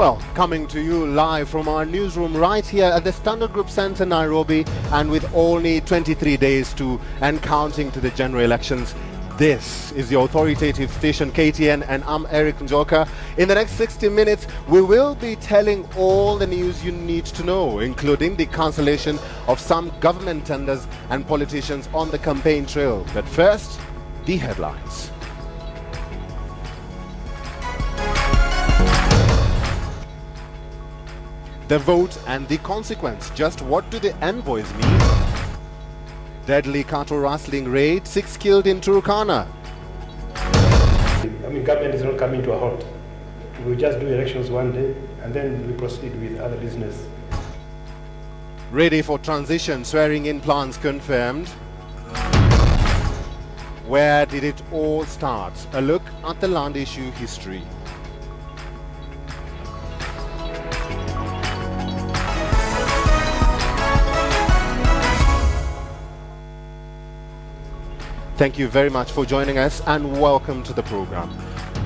Well, coming to you live from our newsroom right here at the Standard Group Centre, Nairobi, and with only 23 days to and counting to the general elections. This is the authoritative station KTN, and I'm Eric Njoka. In the next 60 minutes, we will be telling all the news you need to know, including the cancellation of some government tenders and politicians on the campaign trail. But first, the headlines. The vote and the consequence. Just what do the envoys mean? Deadly cattle rustling raid, 6 killed in Turkana. Government is not coming to a halt. We just do elections one day and then we proceed with other business. Ready for transition, swearing-in plans confirmed. Where did it all start? A look at the land issue history. Thank you very much for joining us and welcome to the program.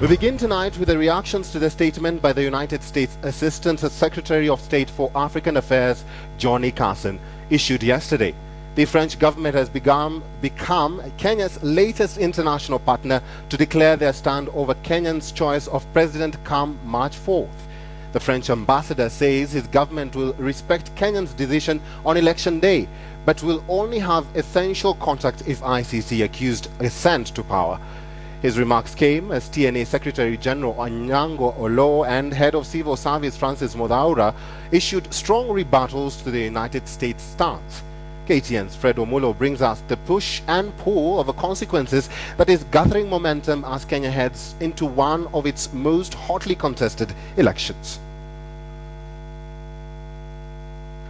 We begin tonight with the reactions to the statement by the United States Assistant Secretary of State for African Affairs, Johnny Carson, issued yesterday. The French government has become Kenya's latest international partner to declare their stand over Kenyan's choice of president come March 4th. The French ambassador says his government will respect Kenyan's decision on election day, but will only have essential contact if ICC accused ascent to power. His remarks came as TNA Secretary General Onyango Olo and Head of Civil Service Francis Modaura issued strong rebuttals to the United States stance. KTN's Fred Omulo brings us the push and pull of the consequences that is gathering momentum as Kenya heads into one of its most hotly contested elections.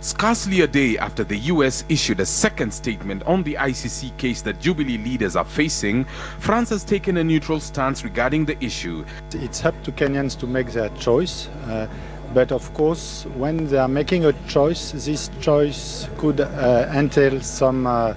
Scarcely a day after the US issued a second statement on the ICC case that Jubilee leaders are facing, France has taken a neutral stance regarding the issue. It's up to Kenyans to make their choice, but of course, when they are making a choice, this choice could entail some, I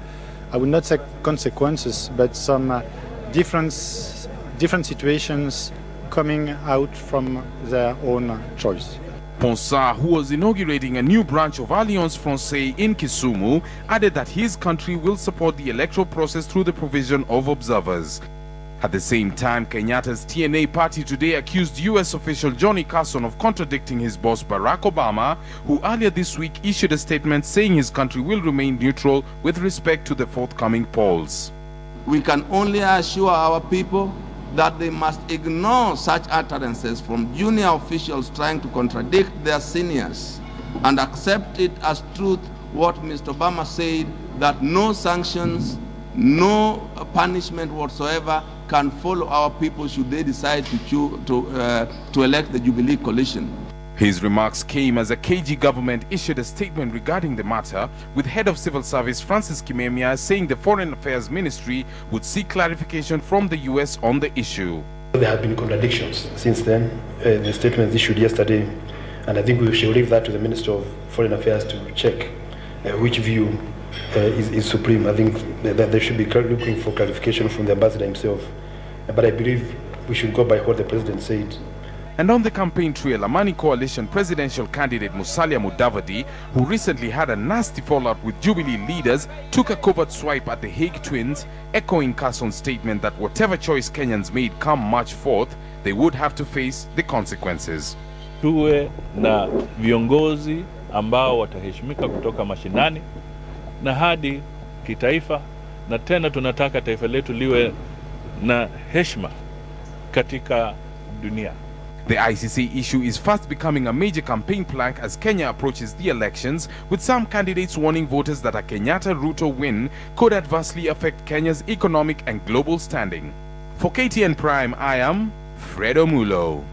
would not say consequences, but some different situations coming out from their own choice. Ponsah, who was inaugurating a new branch of Alliance Française in Kisumu, added that his country will support the electoral process through the provision of observers. At the same time, Kenyatta's TNA party today accused US official Johnny Carson of contradicting his boss Barack Obama, who earlier this week issued a statement saying his country will remain neutral with respect to the forthcoming polls. We can only assure our people that they must ignore such utterances from junior officials trying to contradict their seniors and accept it as truth what Mr. Obama said, that no sanctions, no punishment whatsoever can follow our people should they decide to elect the Jubilee coalition. His remarks came as a KG government issued a statement regarding the matter, with Head of Civil Service Francis Kimemia saying the Foreign Affairs Ministry would seek clarification from the US on the issue. There have been contradictions since then. The statement issued yesterday, and I think we should leave that to the Minister of Foreign Affairs to check which view is supreme. I think that they should be looking for clarification from the ambassador himself, but I believe we should go by what the President said. And on the campaign trail, Amani Coalition presidential candidate Musalia Mudavadi, who recently had a nasty fallout with Jubilee leaders, took a covert swipe at the Hague twins, echoing Carson's statement that whatever choice Kenyans made come March 4th, they would have to face the consequences. Tuwe na viongozi ambao wataheshimika kutoka mashinani na hadi kitaifa, na tena tunataka taifa letu liwe na heshima katika dunia. The ICC issue is fast becoming a major campaign plank as Kenya approaches the elections, with some candidates warning voters that a Kenyatta-Ruto win could adversely affect Kenya's economic and global standing. For KTN Prime, I am Fred Omulo.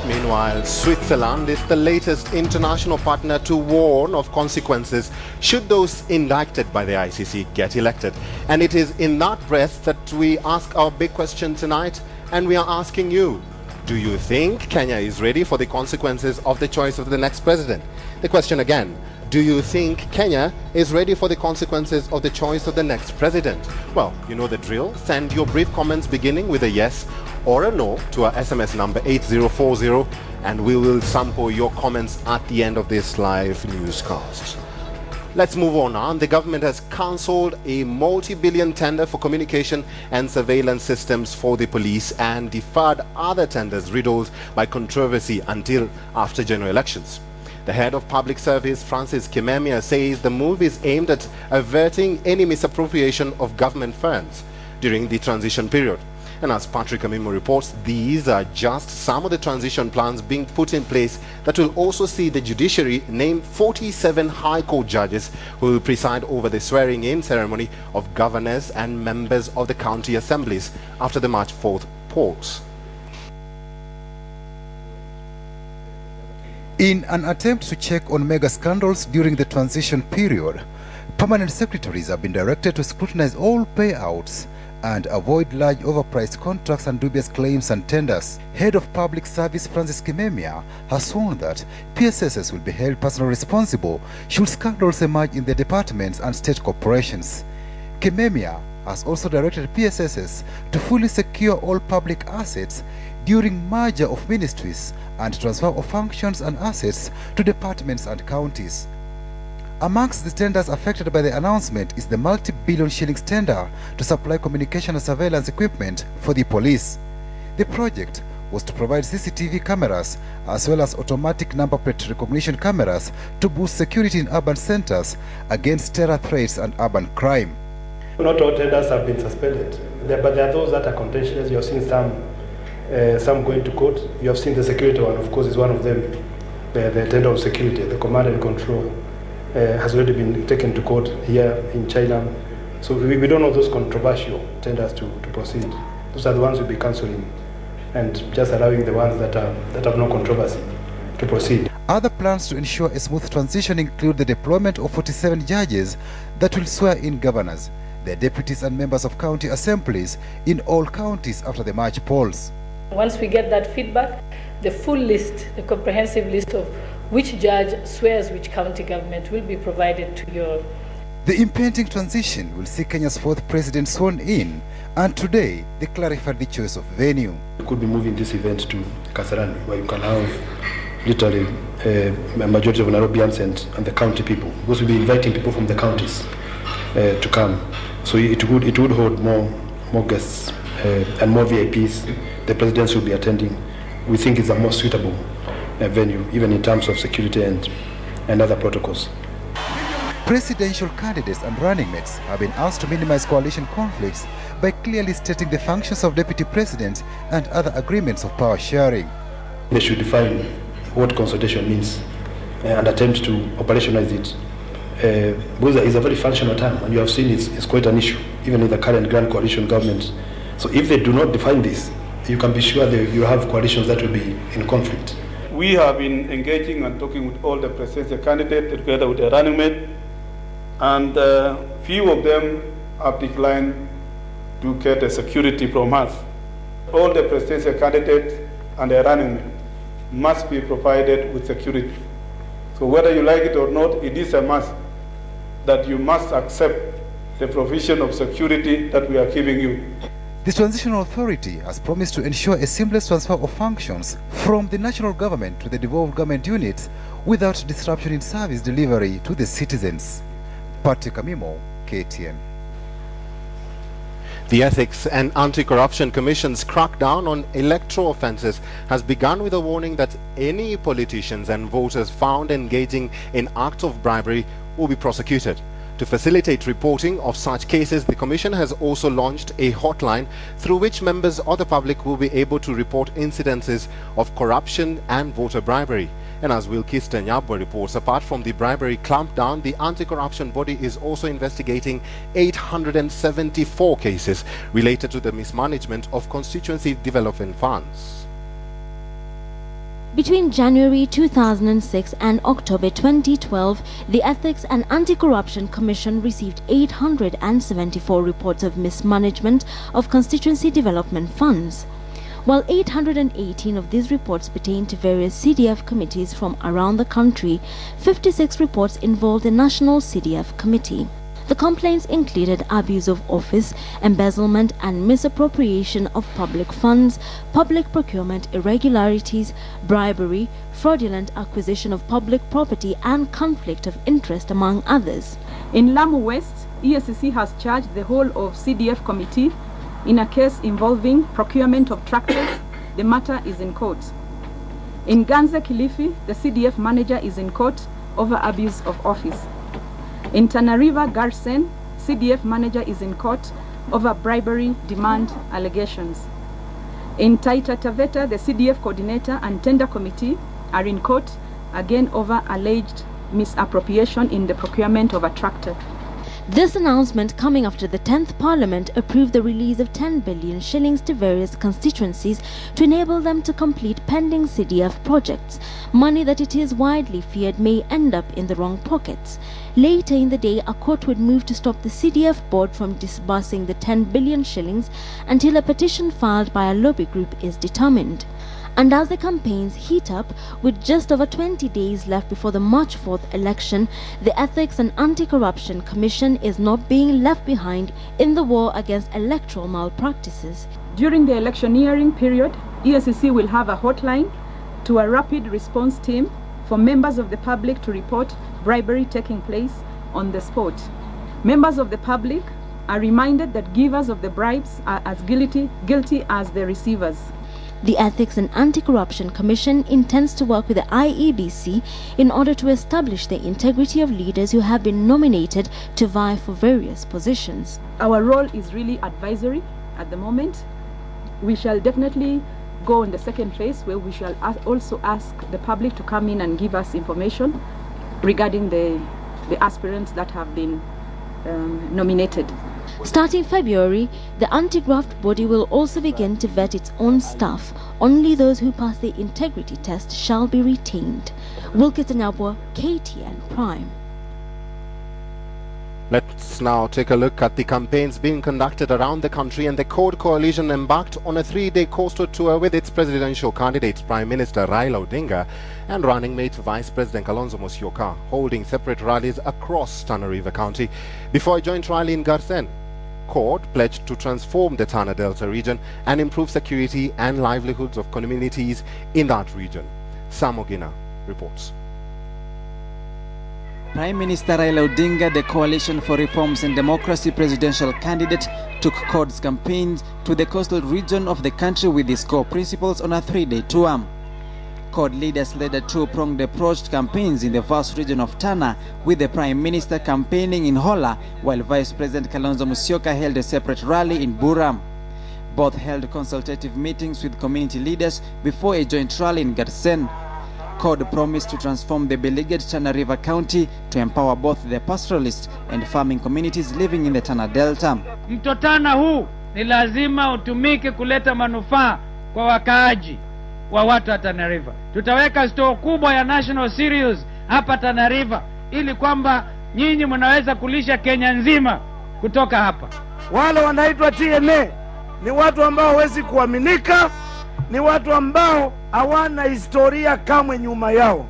Meanwhile, Switzerland is the latest international partner to warn of consequences should those indicted by the ICC get elected. And it is in that breath that we ask our big question tonight, and we are asking you, do you think Kenya is ready for the consequences of the choice of the next president? The question again, do you think Kenya is ready for the consequences of the choice of the next president? Well, you know the drill. Send your brief comments beginning with a yes or a no to our SMS number 8040, and we will sample your comments at the end of this live newscast. Let's move on now. The government has cancelled a multi-billion tender for communication and surveillance systems for the police and deferred other tenders riddled by controversy until after general elections. The head of public service, Francis Kimemia, says the move is aimed at averting any misappropriation of government funds during the transition period. And as Patrick Amimo reports, these are just some of the transition plans being put in place that will also see the judiciary name 47 High Court judges who will preside over the swearing-in ceremony of governors and members of the county assemblies after the March 4th polls. In an attempt to check on mega scandals during the transition period, permanent secretaries have been directed to scrutinize all payouts and avoid large overpriced contracts and dubious claims and tenders. Head of Public Service Francis Kimemia has sworn that PSSs will be held personally responsible should scandals emerge in their departments and state corporations. Kimemia has also directed PSSs to fully secure all public assets during merger of ministries and transfer of functions and assets to departments and counties. Amongst the tenders affected by the announcement is the multi-billion shillings tender to supply communication and surveillance equipment for the police. The project was to provide CCTV cameras as well as automatic number plate recognition cameras to boost security in urban centers against terror threats and urban crime. Not all tenders have been suspended, but there are those that are contentious. You have seen some going to court. You have seen the security one, of course, is one of them. The tender of security, the command and control, has already been taken to court here in China. So we don't know those controversial tenders to proceed. Those are the ones we'll be cancelling and just allowing the ones that have no controversy to proceed. Other plans to ensure a smooth transition include the deployment of 47 judges that will swear in governors, their deputies and members of county assemblies in all counties after the March polls. Once we get that feedback, the full list, the comprehensive list of which judge swears which county government will be provided to your... The impending transition will see Kenya's fourth president sworn in, and today they clarified the choice of venue. We could be moving this event to Kasarani, where you can have literally a majority of Nairobians and the county people, because we'll be inviting people from the counties to come. So it would hold more guests and more VIPs. The presidents will be attending. We think it's a more suitable venue, even in terms of security and other protocols. Presidential candidates and running mates have been asked to minimize coalition conflicts by clearly stating the functions of deputy president and other agreements of power sharing. They should define what consultation means and attempt to operationalize it. Because it's a very functional term, and you have seen it's quite an issue, even in the current Grand Coalition government. So if they do not define this, you can be sure that you have coalitions that will be in conflict. We have been engaging and talking with all the presidential candidates together with the running mate, and few of them have declined to get a security from us. All the presidential candidates and the running mate must be provided with security. So whether you like it or not, it is a must that you must accept the provision of security that we are giving you. The Transitional Authority has promised to ensure a seamless transfer of functions from the national government to the devolved government units without disruption in service delivery to the citizens. Patrick Amimo, KTN. The Ethics and Anti-Corruption Commission's crackdown on electoral offences has begun with a warning that any politicians and voters found engaging in acts of bribery will be prosecuted. To facilitate reporting of such cases, the Commission has also launched a hotline through which members of the public will be able to report incidences of corruption and voter bribery. And as Wilkis Tenyabwa reports, apart from the bribery clampdown, the anti-corruption body is also investigating 874 cases related to the mismanagement of constituency development funds. Between January 2006 and October 2012, the Ethics and Anti-Corruption Commission received 874 reports of mismanagement of constituency development funds. While 818 of these reports pertain to various CDF committees from around the country, 56 reports involved the National CDF Committee. The complaints included abuse of office, embezzlement and misappropriation of public funds, public procurement irregularities, bribery, fraudulent acquisition of public property and conflict of interest, among others. In Lamu West, EACC has charged the whole of CDF committee in a case involving procurement of tractors. The matter is in court. In Ganze Kilifi, the CDF manager is in court over abuse of office. In Tana River, Garsen, CDF manager is in court over bribery demand allegations. In Taita Taveta, the CDF coordinator and tender committee are in court again over alleged misappropriation in the procurement of a tractor. This announcement coming after the 10th Parliament approved the release of 10 billion shillings to various constituencies to enable them to complete pending CDF projects, money that it is widely feared may end up in the wrong pockets. Later in the day, a court would move to stop the CDF board from disbursing the 10 billion shillings until a petition filed by a lobby group is determined. And as the campaigns heat up, with just over 20 days left before the March 4th election, the Ethics and Anti-Corruption Commission is not being left behind in the war against electoral malpractices. During the electioneering period, EACC will have a hotline to a rapid response team for members of the public to report bribery taking place on the spot. Members of the public are reminded that givers of the bribes are as guilty as the receivers. The Ethics and Anti-Corruption Commission intends to work with the IEBC in order to establish the integrity of leaders who have been nominated to vie for various positions. Our role is really advisory at the moment. We shall definitely go in the second phase where we shall also ask the public to come in and give us information regarding the aspirants that have been nominated. Starting February, the anti-graft body will also begin to vet its own staff. Only those who pass the integrity test shall be retained. Wilkes Nyabwa, KTN Prime. Let's now take a look at the campaigns being conducted around the country, and the CORD coalition embarked on a 3-day coastal tour with its presidential candidates Prime Minister Raila Odinga and running mate Vice President Kalonzo Musyoka, holding separate rallies across Tana River County before a joint rally in Garsen. CORD pledged to transform the Tana Delta region and improve security and livelihoods of communities in that region. Sam Ogina reports. Prime Minister Raila Odinga, the Coalition for Reforms and Democracy presidential candidate, took CORD's campaigns to the coastal region of the country with his core principles on a 3-day tour. CORD leaders led a two-pronged approach to campaigns in the vast region of Tana, with the Prime Minister campaigning in Hola, while Vice President Kalonzo Musyoka held a separate rally in Buram. Both held consultative meetings with community leaders before a joint rally in Garsen. CORD promised to transform the beleaguered Tana River County to empower both the pastoralist and farming communities living in the Tana Delta. Mto Tana huu ni lazima utumike kuleta manufaa kwa wakaaji wa watu wa Tana River. Tutaweka store kubwa ya national cereals hapa Tana River ili kwamba nyinyi mnaweza kulisha Kenya nzima kutoka hapa. Wale wanaitwa TNA ni watu ambao hawezi kuaminika, ni watu ambao hawana historia kamwe nyuma yao.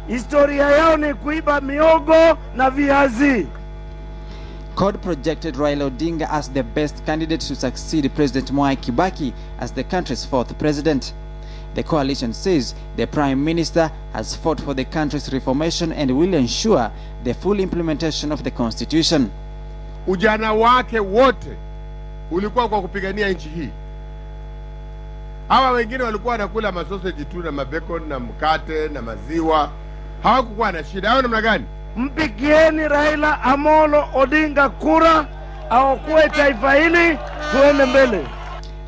Historia yao ni kuiba miogo na viazi. CORD projected Raila Odinga as the best candidate to succeed President Mwai Kibaki as the country's 4th president. The coalition says the Prime Minister has fought for the country's reformation and will ensure the full implementation of the Constitution. Ujana wake wote ulikuwa kwa kupigania nchi hii. Hawa wengine walikuwa wanakula masoseji tu na mabacon na mkate na maziwa. Hawakuwa na shida. Hao namna gani? Mpigieni Raila Amolo Odinga kura, aokoe taifa hili, tuende mbele.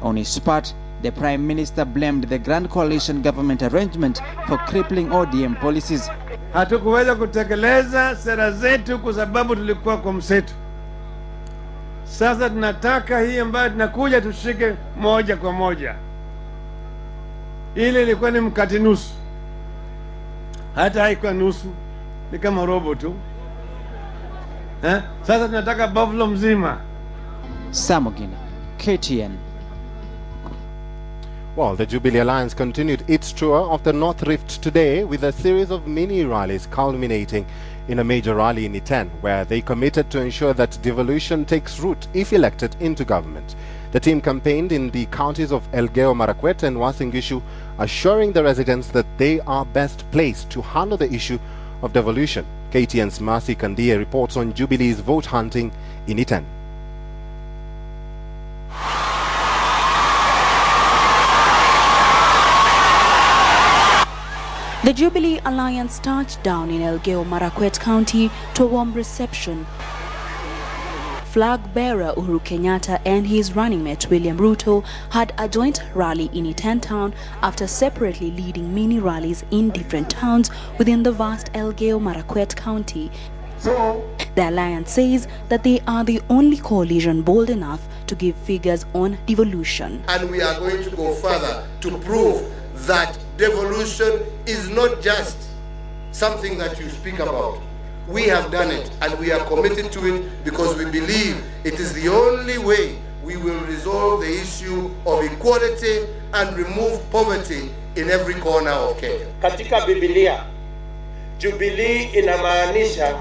On his part, the Prime Minister blamed the Grand Coalition government arrangement for crippling ODM policies. Hatukuweza kutekeleza sera zetu kwa sababu tulikuwa kwa mseto. Sasa tunataka hii ambayo tunakuja tushike moja kwa moja. Ile ilikuwa ni mkate nusu. Hata haikuwa nusu, ni kama robo tu. Sasa tunataka buffalo mzima. Samogina, KTN. Well, the Jubilee Alliance continued its tour of the North Rift today with a series of mini rallies culminating in a major rally in Iten, where they committed to ensure that devolution takes root if elected into government. The team campaigned in the counties of Elgeyo Marakwet and Uasin Gishu, assuring the residents that they are best placed to handle the issue of devolution. KTN's Mercy Kandia reports on Jubilee's vote hunting in Iten. The Jubilee Alliance touched down in Elgeyo Marakwet County to a warm reception. Flag bearer Uhuru Kenyatta and his running mate William Ruto had a joint rally in Iten town after separately leading mini rallies in different towns within the vast Elgeyo Marakwet County. The alliance says that they are the only coalition bold enough to give figures on devolution. And we are going to go further to prove that devolution is not just something that you speak about. We have done it and we are committed to it because we believe it is the only way we will resolve the issue of equality and remove poverty in every corner of Kenya. Katika Biblia, Jubilee inamaanisha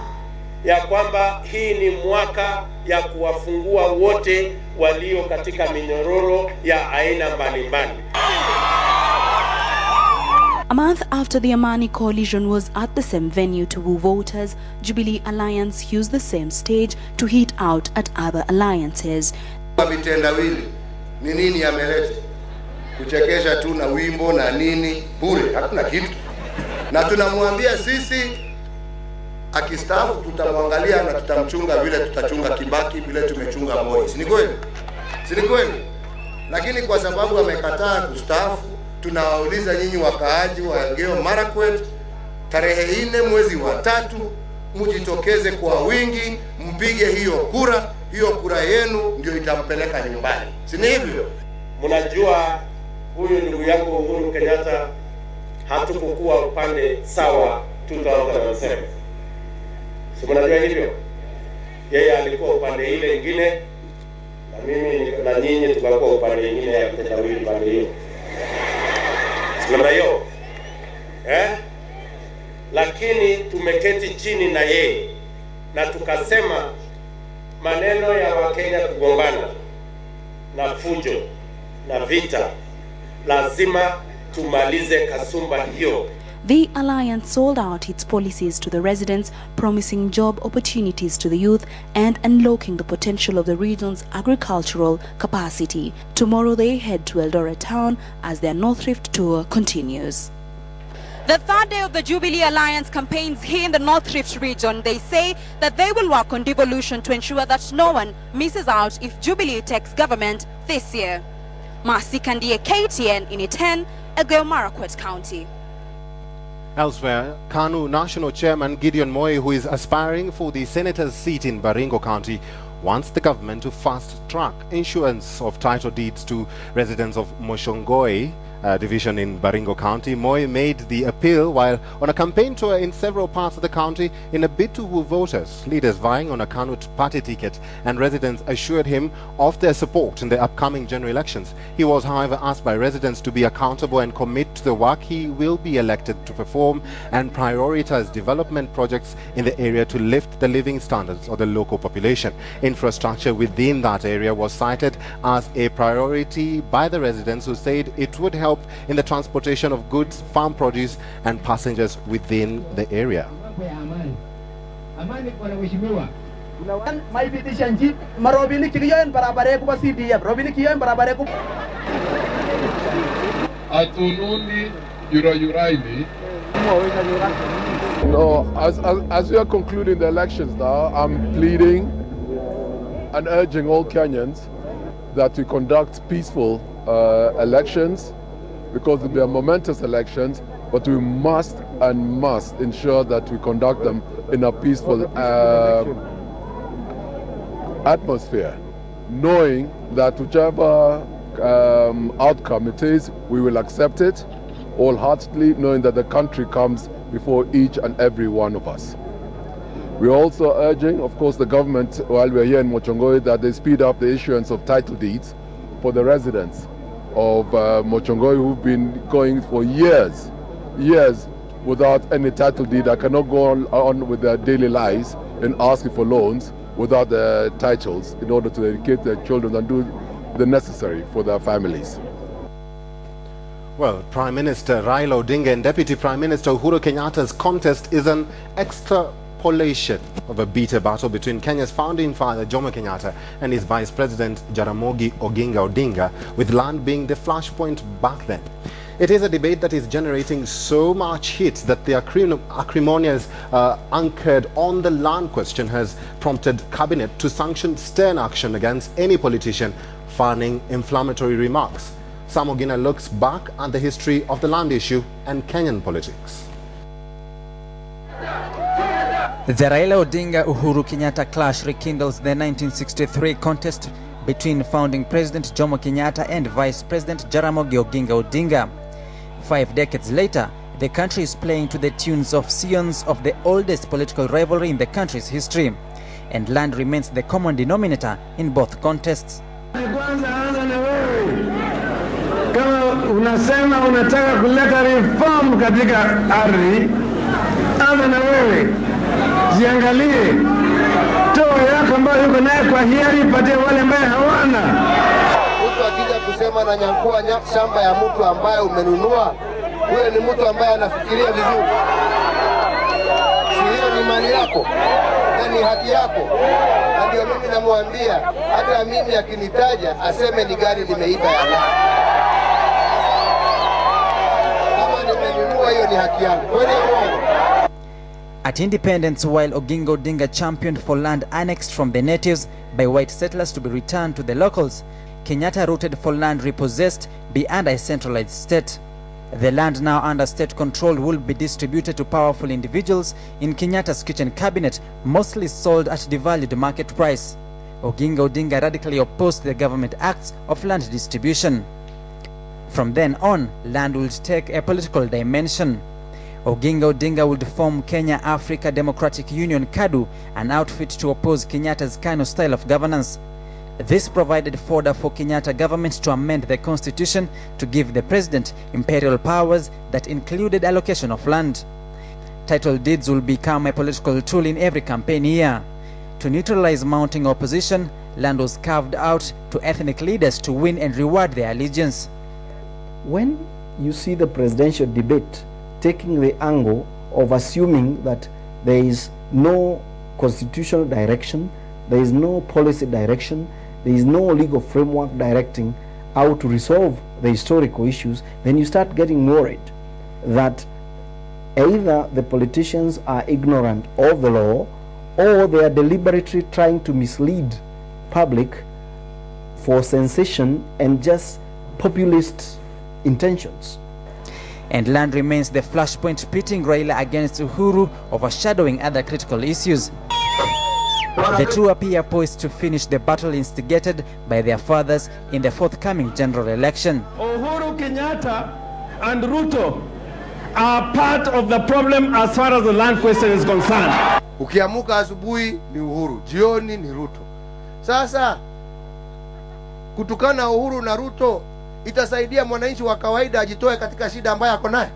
ya kwamba hii ni mwaka ya kuwafungua wote walio katika minyororo ya aina mbalimbali. A month after the Amani coalition was at the same venue to woo voters, Jubilee Alliance used the same stage to hit out at other alliances. Vitendawili ni nini ameleta? Kuchekesha tu na wimbo na nini bure, hakuna kitu. Na tunamwambia sisi akistaafu tutamwangalia na tutamchunga vile tutachunga Kibaki, vile tumechunga Moi. Si ni kweli? Si ni kweli? Lakini kwa sababu amekataa kustaafu, tunawauliza nyinyi wakaaji wa Elgeyo Marakwet, tarehe 4 mwezi wa 3 mjitokeze kwa wingi, mpige hiyo kura. Hiyo kura yenu ndio itampeleka nyumbani. Si ni hivyo? Mnajua huyu ndugu yangu Uhuru Kenyatta hatukukuwa upande sawa 2007. Si mnajua hivyo? Yeye alikuwa upande ile nyingine na mimi na nyinyi tukakuwa upande nyingine ya kitendawili pande hiyo. Namna hiyo. Lakini tumeketi chini na yeye na tukasema maneno ya Wakenya kugombana na fujo na vita lazima tumalize kasumba hiyo. The alliance sold out its policies to the residents, promising job opportunities to the youth and unlocking the potential of the region's agricultural capacity. Tomorrow they head to Eldoret town as their North Rift tour continues. The third day of the Jubilee Alliance campaigns here in the North Rift region, they say that they will work on devolution to ensure that no one misses out if Jubilee takes government this year. Mercy Kandia, KTN in Iten, Elgeyo Marakwet County. Elsewhere, KANU National Chairman Gideon Moi, who is aspiring for the senator's seat in Baringo County, wants the government to fast-track issuance of title deeds to residents of Moshongoi division in Baringo County. Moi made the appeal while on a campaign tour in several parts of the county in a bid to woo voters, leaders vying on a KANU party ticket, and residents assured him of their support in the upcoming general elections. He was, however, asked by residents to be accountable and commit to the work he will be elected to perform and prioritize development projects in the area to lift the living standards of the local population. Infrastructure within that area was cited as a priority by the residents, who said it would help in the transportation of goods, farm produce and passengers within the area. No, as we are concluding the elections now, I'm pleading and urging all Kenyans that we conduct peaceful elections, because they are momentous elections, but we must ensure that we conduct them in a peaceful atmosphere, knowing that whichever outcome it is, we will accept it wholeheartedly, knowing that the country comes before each and every one of us. We're also urging, of course, the government, while we're here in Mochongoi, that they speed up the issuance of title deeds for the residents. of Mochongoi who've been going for years without any title deed. I cannot go on with their daily lives and asking for loans without the titles in order to educate their children and do the necessary for their families. Well, Prime Minister Raila Odinga and Deputy Prime Minister Uhuru Kenyatta's contest is an extrapolation of a bitter battle between Kenya's founding father Jomo Kenyatta and his Vice President Jaramogi Oginga Odinga, with land being the flashpoint back then. It is a debate that is generating so much heat that the acrimonious anchored on the land question has prompted Cabinet to sanction stern action against any politician fanning inflammatory remarks. Sam Ogina looks back at the history of the land issue and Kenyan politics. The Raila Odinga-Uhuru Kenyatta clash rekindles the 1963 contest between founding President Jomo Kenyatta and Vice President Jaramogi Oginga Odinga. 5 decades later, the country is playing to the tunes of scions of the oldest political rivalry in the country's history, and land remains the common denominator in both contests. Kama unasema unataka kuleta reform katika ardhi, ama na wewe jiangalie, toa yako ambayo yuko naye kwa hiari, patie wale ambao hawana. Mtu akija kusema na nyakua shamba ya mtu ambaye umenunua, huyo ni mtu ambaye anafikiria vizuri. Si hiyo ni mali yako, ni haki yako. Na ndio mimi namwambia, hata mimi akinitaja aseme ni gari limeiba ya leo. At independence, while Oginga Odinga championed for land annexed from the natives by white settlers to be returned to the locals, Kenyatta rooted for land repossessed beyond a centralized state. The land now under state control will be distributed to powerful individuals in Kenyatta's kitchen cabinet, mostly sold at devalued market price. Oginga Odinga radically opposed the government acts of land distribution. From then on, land would take a political dimension. Oginga Odinga would form Kenya Africa Democratic Union (KADU), an outfit to oppose Kenyatta's Kano style of governance. This provided fodder for Kenyatta government to amend the constitution to give the president imperial powers that included allocation of land. Title deeds will become a political tool in every campaign year. To neutralize mounting opposition, land was carved out to ethnic leaders to win and reward their allegiance. When you see the presidential debate taking the angle of assuming that there is no constitutional direction, there is no policy direction, there is no legal framework directing how to resolve the historical issues, then you start getting worried that either the politicians are ignorant of the law or they are deliberately trying to mislead public for sensation and just populist intentions. And land remains the flashpoint pitting Raila against Uhuru, overshadowing other critical issues. The two appear poised to finish the battle instigated by their fathers in the forthcoming general election. Uhuru Kenyatta and Ruto are part of the problem as far as the land question is concerned. Ukiamuka asubuhi ni Uhuru, jioni ni Ruto. Sasa kutukana Uhuru na Ruto itasaidia mwananchi wa kawaida ajitoe katika shida ambayo ako nayo.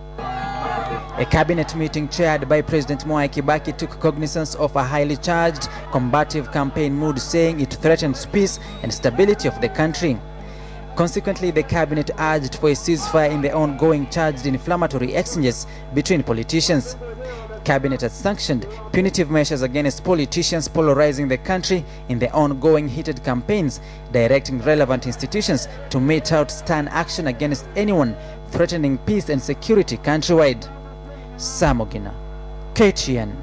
A cabinet meeting chaired by President Mwai Kibaki took cognizance of a highly charged, combative campaign mood, saying it threatens peace and stability of the country. Consequently, the cabinet urged for a ceasefire in the ongoing charged inflammatory exchanges between politicians. Cabinet has sanctioned punitive measures against politicians polarizing the country in the ongoing heated campaigns, directing relevant institutions to mete out stern action against anyone threatening peace and security countrywide. Sam Ogina, KTN.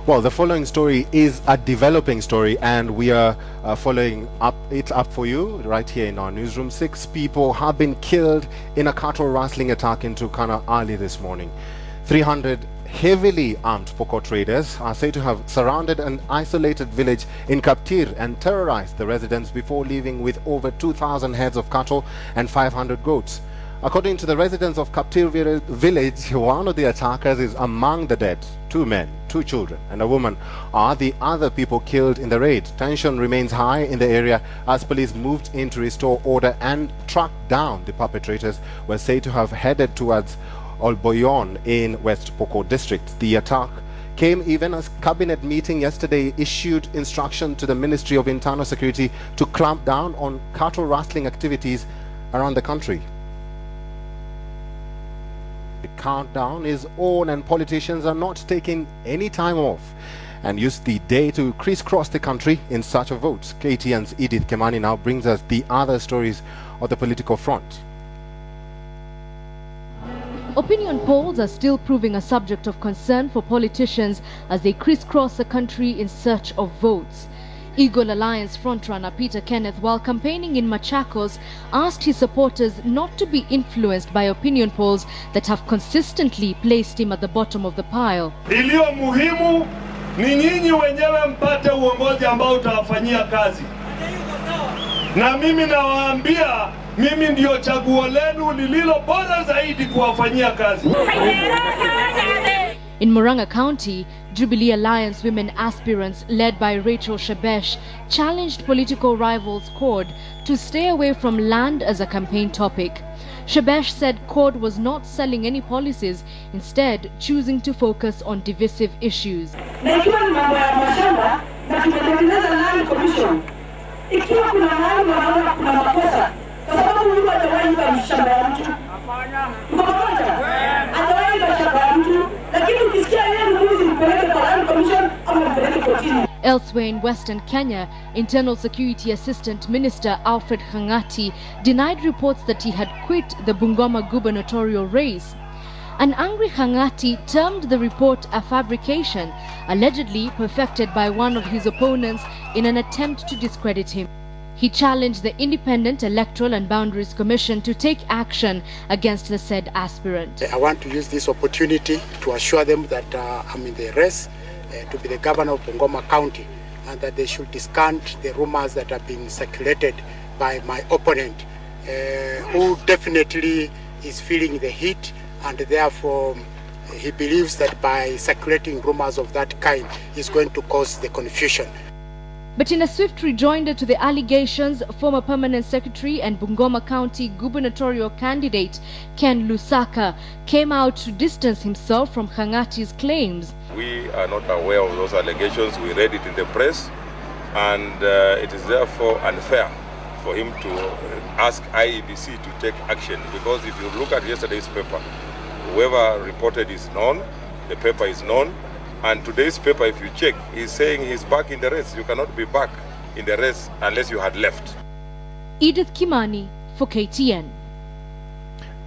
Well, the following story is a developing story, and we are following it up for you right here in our newsroom. 6 people have been killed in a cattle rustling attack in Turkana early this morning. 300 heavily armed Poko traders are said to have surrounded an isolated village in Kaptir and terrorized the residents before leaving with over 2,000 heads of cattle and 500 goats. According to the residents of Kaptir village, one of the attackers is among the dead, 2 men. 2 children and a woman are the other people killed in the raid. Tension remains high in the area as police moved in to restore order and track down the perpetrators were said to have headed towards Olboyon in West Pokot district. The attack came even as cabinet meeting yesterday issued instruction to the Ministry of Internal Security to clamp down on cattle rustling activities around the country. The countdown is on and politicians are not taking any time off and use the day to crisscross the country in search of votes. KTN's Edith Kemani now brings us the other stories of the political front. Opinion polls are still proving a subject of concern for politicians as they crisscross the country in search of votes. Eagle Alliance frontrunner Peter Kenneth, while campaigning in Machakos, asked his supporters not to be influenced by opinion polls that have consistently placed him at the bottom of the pile. Iliyo muhimu ni nyinyi wenyewe mpate uongozi ambao utawafanyia kazi. Na mimi nawaambia, mimi ndio chaguo lenu lililo bora zaidi kuwafanyia kazi. In Murang'a County, Jubilee Alliance women aspirants led by Rachel Shebesh challenged political rivals CORD to stay away from land as a campaign topic. Shebesh said CORD was not selling any policies, instead choosing to focus on divisive issues. Ikiwa kuna mahali wanaona kuna makosa, kwa sababu huyu atawahi iba mshamba ya mtu. Mmoja atawahi iba shamba ya mtu, lakini ukisikia yeye mwizi mpeleke kwa land commission ama mpeleke kotini. Elsewhere in Western Kenya, Internal Security Assistant Minister Alfred Khangati denied reports that he had quit the Bungoma gubernatorial race. An angry Khangati termed the report a fabrication, allegedly perfected by one of his opponents in an attempt to discredit him. He challenged the Independent Electoral and Boundaries Commission to take action against the said aspirant. I want to use this opportunity to assure them that I'm in the race to be the governor of Bungoma County, and that they should discount the rumors that have been circulated by my opponent, who definitely is feeling the heat, and therefore he believes that by circulating rumors of that kind is going to cause the confusion. But in a swift rejoinder to the allegations, former Permanent Secretary and Bungoma County gubernatorial candidate Ken Lusaka came out to distance himself from Khangati's claims. We are not aware of those allegations. We read it in the press, and it is therefore unfair for him to ask IEBC to take action, because if you look at yesterday's paper, whoever reported is known, the paper is known, and today's paper, if you check, is saying he's back in the race. You cannot be back in the race unless you had left. Edith Kimani for KTN.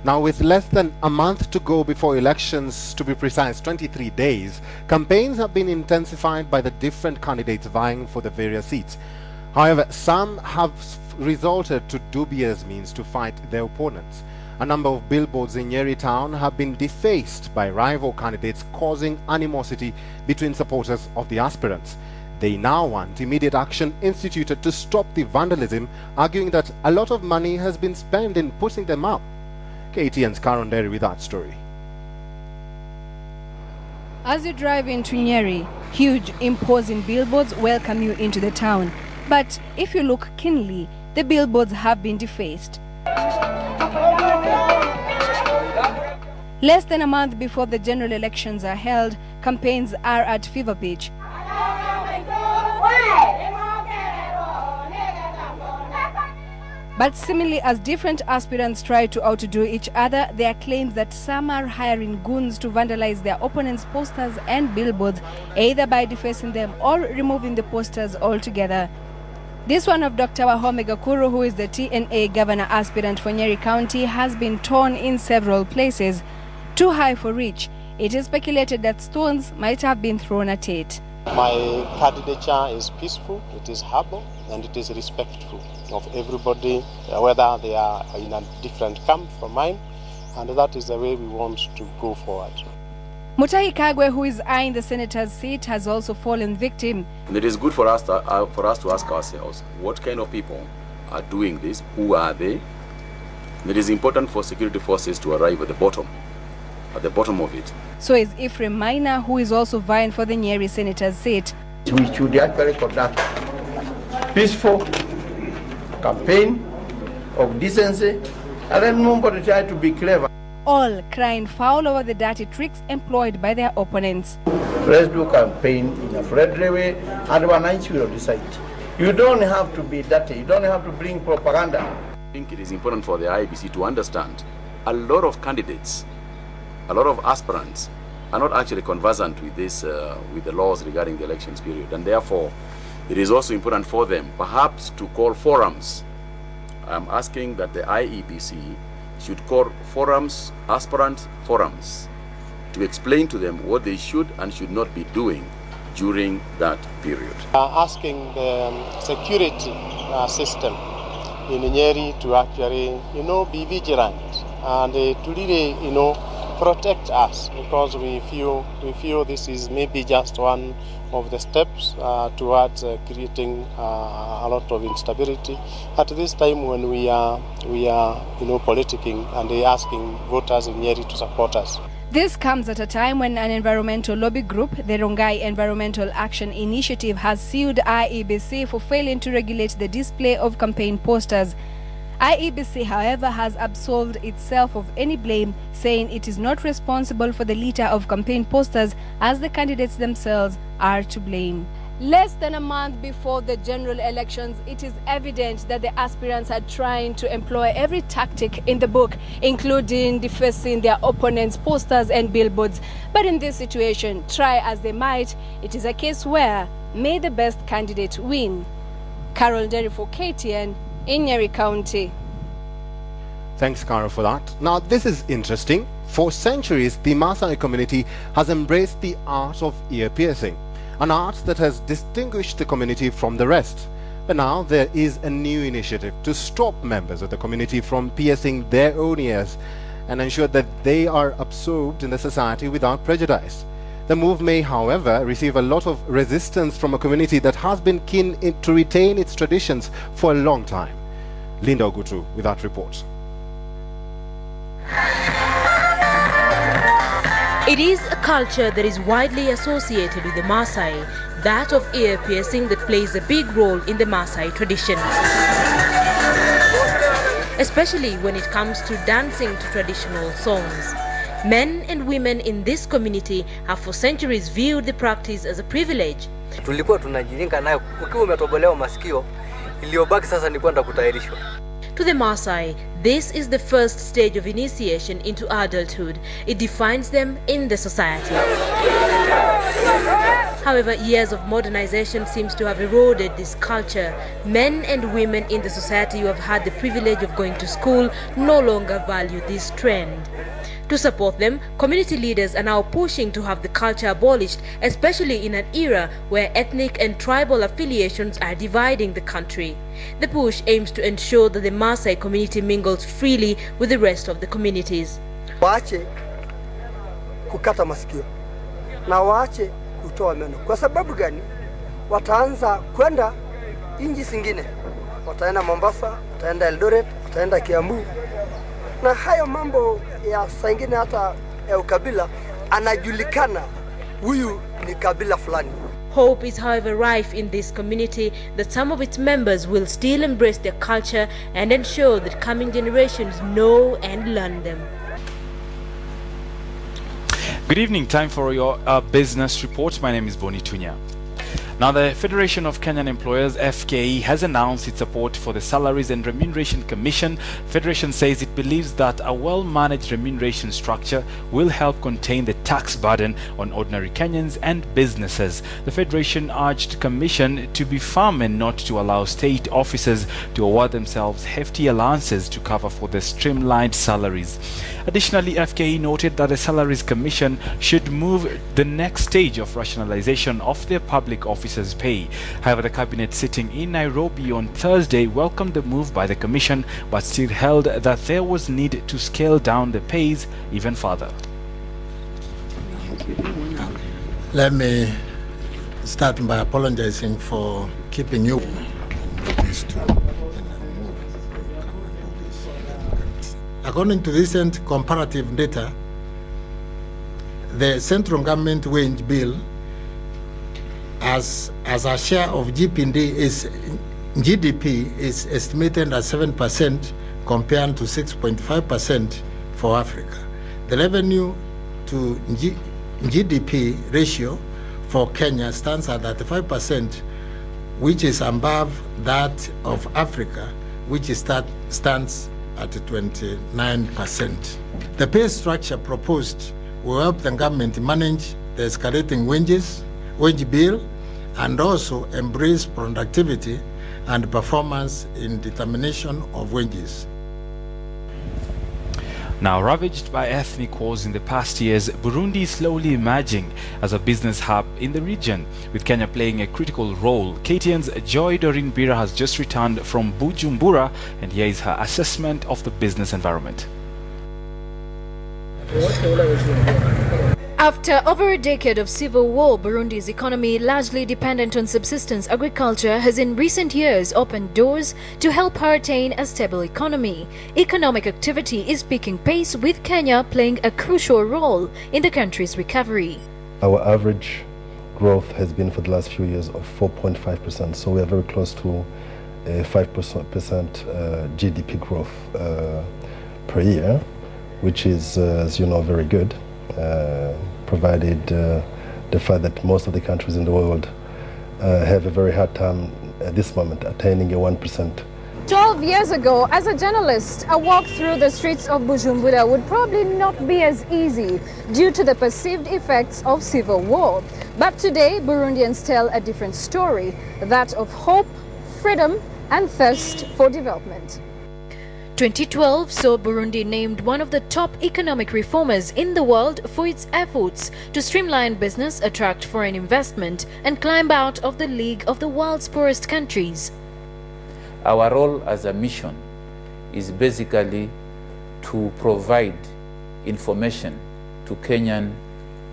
Now, with less than a month to go before elections, to be precise 23 days, campaigns have been intensified by the different candidates vying for the various seats. However, some have resorted to dubious means to fight their opponents. A number of billboards in Nyeri town have been defaced by rival candidates, causing animosity between supporters of the aspirants. They now want immediate action instituted to stop the vandalism, arguing that a lot of money has been spent in putting them up. KTN's Karon Derry with that story. As you drive into Nyeri, huge imposing billboards welcome you into the town. But if you look keenly, the billboards have been defaced. Less than a month before the general elections are held, campaigns are at fever pitch. But similarly, as different aspirants try to outdo each other, there are claims that some are hiring goons to vandalize their opponents' posters and billboards, either by defacing them or removing the posters altogether. This one of Dr. Wahome Gakuru, who is the TNA governor aspirant for Nyeri County, has been torn in several places. Too high for reach, it is speculated that stones might have been thrown at it. My candidature is peaceful, it is humble, and it is respectful of everybody, whether they are in a different camp from mine, and that is the way we want to go forward. Mutahi Kagwe, who is eyeing the senator's seat, has also fallen victim. And it is good for us to ask ourselves, what kind of people are doing this? Who are they? And it is important for security forces to arrive at the bottom at the bottom of it. So is Ephraim Maina, who is also vying for the Nyeri senator's seat. We should actually conduct peaceful campaign of decency, and then nobody try to be clever. All crying foul over the dirty tricks employed by their opponents. Let's do campaign in a friendly way, and Wananchi will decide. You don't have to be dirty. You don't have to bring propaganda. I think it is important for the IEBC to understand a lot of candidates, a lot of aspirants are not actually conversant with this, with the laws regarding the elections period, and therefore it is also important for them perhaps to call forums. I'm asking that the IEBC should call forums, aspirant forums, to explain to them what they should and should not be doing during that period. Asking the security system in Nyeri to actually, be vigilant and to really, protect us, because we feel this is maybe just one of the steps towards creating a lot of instability at this time when we are politicking and asking voters in Nyeri to support us. This comes at a time when an environmental lobby group, the Rongai Environmental Action Initiative, has sued IEBC for failing to regulate the display of campaign posters. IEBC, however, has absolved itself of any blame, saying it is not responsible for the litter of campaign posters, as the candidates themselves are to blame. Less than a month before the general elections, it is evident that the aspirants are trying to employ every tactic in the book, including defacing their opponents' posters and billboards. But in this situation, try as they might, it is a case where may the best candidate win. Carol Derry for KTN in Nyeri County. Thanks, Cara, for that. Now, this is interesting. For centuries, the Maasai community has embraced the art of ear piercing, an art that has distinguished the community from the rest. But now there is a new initiative to stop members of the community from piercing their own ears and ensure that they are absorbed in the society without prejudice. The move may, however, receive a lot of resistance from a community that has been keen to retain its traditions for a long time. Linda Ogutu with that report. It is a culture that is widely associated with the Maasai, that of ear piercing that plays a big role in the Maasai tradition. Especially when it comes to dancing to traditional songs. Men and women in this community have for centuries viewed the practice as a privilege. Tulikuwa tunajilinga nayo, ukiwa umetobolewa masikio, iliyobaki sasa ni kwenda kutahirishwa. To the Maasai, this is the first stage of initiation into adulthood. It defines them in the society. However, years of modernization seems to have eroded this culture. Men and women in the society who have had the privilege of going to school no longer value this trend. To support them, community leaders are now pushing to have the culture abolished, especially in an era where ethnic and tribal affiliations are dividing the country. The push aims to ensure that the Maasai community mingles freely with the rest of the communities. Waache kukata masikio na waache kutoa meno. Kwa sababu gani? Wataanza kwenda inji zingine. Wataenda Mombasa, wataenda Eldoret, wataenda Kiambu. Na hayo mambo ya saa ingine hata ya ukabila, anajulikana huyu ni kabila fulani. Hope is, however, rife in this community that some of its members will still embrace their culture and ensure that coming generations know and learn them. Good evening, time for your business report. My name is Boni Tunya. Now, the Federation of Kenyan Employers, FKE, has announced its support for the Salaries and Remuneration Commission. Federation says it believes that a well-managed remuneration structure will help contain the tax burden on ordinary Kenyans and businesses. The Federation urged Commission to be firm and not to allow state officers to award themselves hefty allowances to cover for the streamlined salaries. Additionally, FKE noted that the Salaries Commission should move the next stage of rationalization of their public officers' pay. However, the cabinet sitting in Nairobi on Thursday welcomed the move by the commission, but still held that there was need to scale down the pays even further. Let me start by apologizing for keeping you these two. According to recent comparative data the central government wage bill as a share of GDP is estimated at 7% compared to 6.5% for Africa. The revenue to GDP ratio for Kenya stands at 35%, which is above that of Africa, which stands at 29%. The pay structure proposed will help the government manage the escalating wage bill, and also embrace productivity and performance in determination of wages. Now ravaged by ethnic wars in the past years, Burundi is slowly emerging as a business hub in the region, with Kenya playing a critical role. KTN's Joy Doreen Bira has just returned from Bujumbura, and here is her assessment of the business environment. After over a decade of civil war, Burundi's economy, largely dependent on subsistence agriculture, has in recent years opened doors to help her attain a stable economy. Economic activity is picking pace, with Kenya playing a crucial role in the country's recovery. Our average growth has been for the last few years of 4.5%, so we are very close to a 5% GDP growth per year, which is, as you know, very good. Provided the fact that most of the countries in the world have a very hard time at this moment attaining a 1%. 12 years ago, as a journalist, a walk through the streets of Bujumbura would probably not be as easy due to the perceived effects of civil war. But today, Burundians tell a different story, that of hope, freedom, and thirst for development. 2012 saw Burundi named one of the top economic reformers in the world for its efforts to streamline business, attract foreign investment, and climb out of the league of the world's poorest countries. Our role as a mission is basically to provide information to Kenyan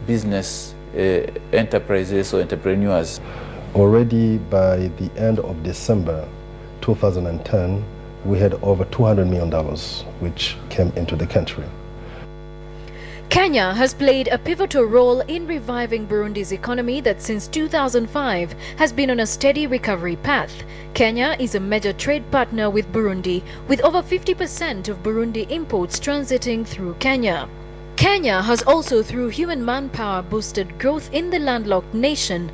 business enterprises or entrepreneurs. Already by the end of December 2010, we had over $200 million which came into the country. Kenya has played a pivotal role in reviving Burundi's economy that since 2005 has been on a steady recovery path. Kenya is a major trade partner with Burundi, with over 50% of Burundi imports transiting through Kenya. Kenya has also, through human manpower, boosted growth in the landlocked nation.